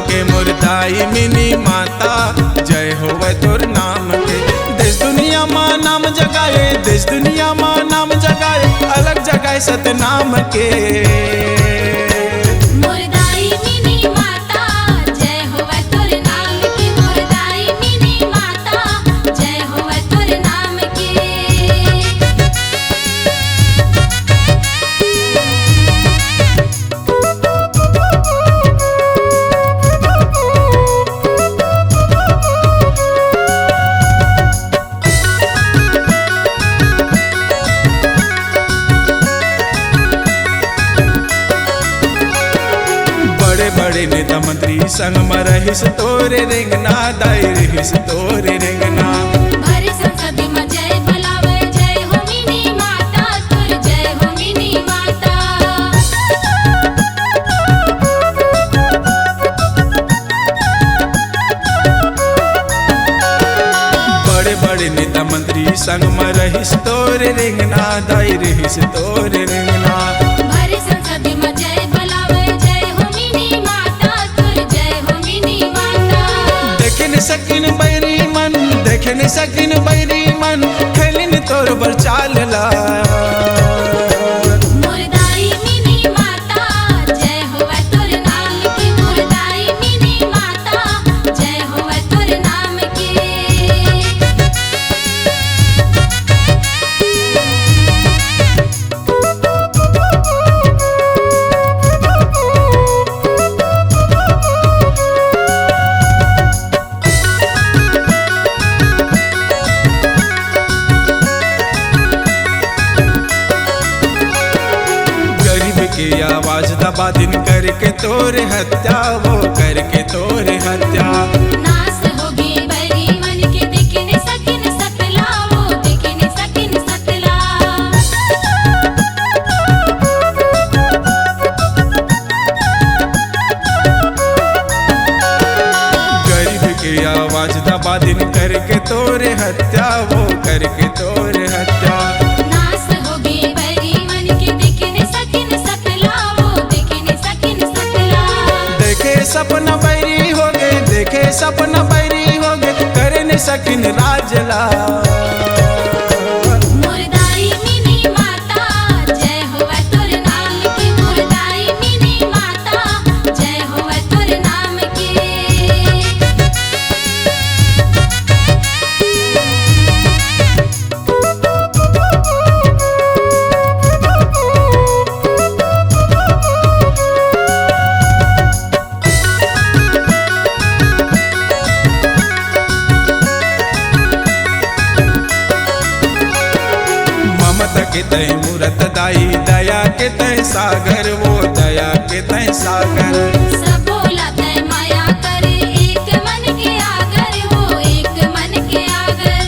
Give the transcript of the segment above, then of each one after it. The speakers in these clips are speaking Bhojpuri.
के मुर्दाई मिनी माता जय होवे तोर नाम के। देश दुनिया माँ नाम जगाए, देश दुनिया माँ नाम जगाए, अलग जगाए सतनाम के। मुर्दाई मिनी माता जय होवे तोर नाम के, मुर्दाई मिनी माता जय होवे तोर नाम के। बड़े बड़े नेता मंत्री संग में रहिस तोरे रेंगना, दाई रहिस तोरे रेंगना। भरे संसद में जय बुलावे, जय हो मिनी माता तोर जय हो मिनी माता। बड़े बड़े नेता मंत्री संग में रहिस तोरे रेंगना, दाई रहिस तोरे रेंगना। भरे संसद में जय बुलावे, जय हो मिनी माता तोर जय हो मिनी माता। देखे न सकिन बैरी मन, देखे न सकिन बैरी मन, खेलिन तोर बर चालला। मुर्दाई मिनी माता जय होवे तोर नाम के, मुर्दाई मिनी माता जय होवे तोर नाम के। गरीब की आवाज दबा दिन करके तोरे हत्या, वो करके तोरे हत्या। नास होगी बैरी मन के, देखने सकिन सकला, वो देखने सकिन सकला। गरीब की आवाज दबा दिन करके तोरे हत्या, वो करके तोरे हत्या। नास होगी बैरी मन के, देखने सकिन सकला, वो देखने सकिन सकला। देखे सपना बैरी हो गए, देखे सपना बैरी हो गए, करे न सकिन राजला। मुर्दाई मिनी माता जय होवे तोर नाम के, मुर्दाई मिनी माता जय होवे तोर नाम के। ममता के तय मूरत दाई, दया के तय सागर, वो दया के तय सागर। सब बोला तय माया करे, एक मन के आगर, वो एक मन के आगर।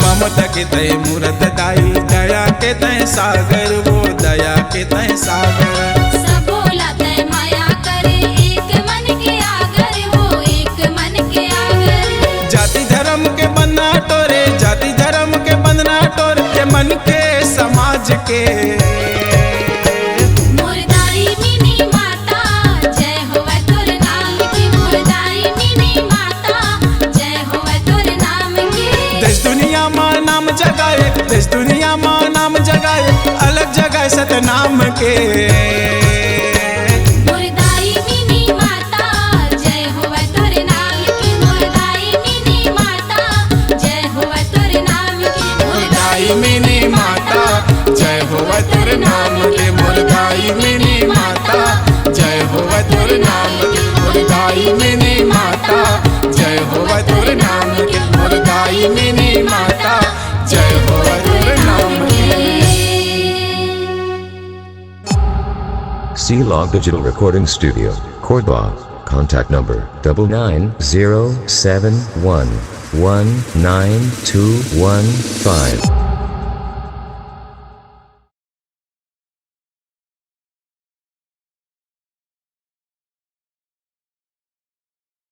ममता के तय मूरत दाई, दया के तय सागर, वो दया के तय सागर। सब बोला तय माया करे, एक मन के आगर, वो एक मन के आगर। जाति धर्म के बंधना टोरे, जाति धर्म के बंधना टोरे, के मन के समाज के। मुर्दाई मिनी माता जय होवे तोर नाम के, मुर्दाई मिनी माता जय होवे तोर नाम के। देश दुनिया माँ नाम जगाए, देश दुनिया माँ नाम जगाए, अलग जगाए सतनाम के। मुर्दाई मिनी माता जय होवे तोर नाम के, मुर्दाई मिनी माता जय होवे तोर नाम के। मुर्दाई मिनी माता जय होवे तोर नाम के, मुर्दाई मिनी माता जय होवे तोर नाम के, मुर्दाई मिनी माता जय होवे तोर नाम के, मुर्दाई मिनी माता जय होवे तोर नाम के। C-Log Digital Recording Studio, Cordoba. Contact number 99071192215.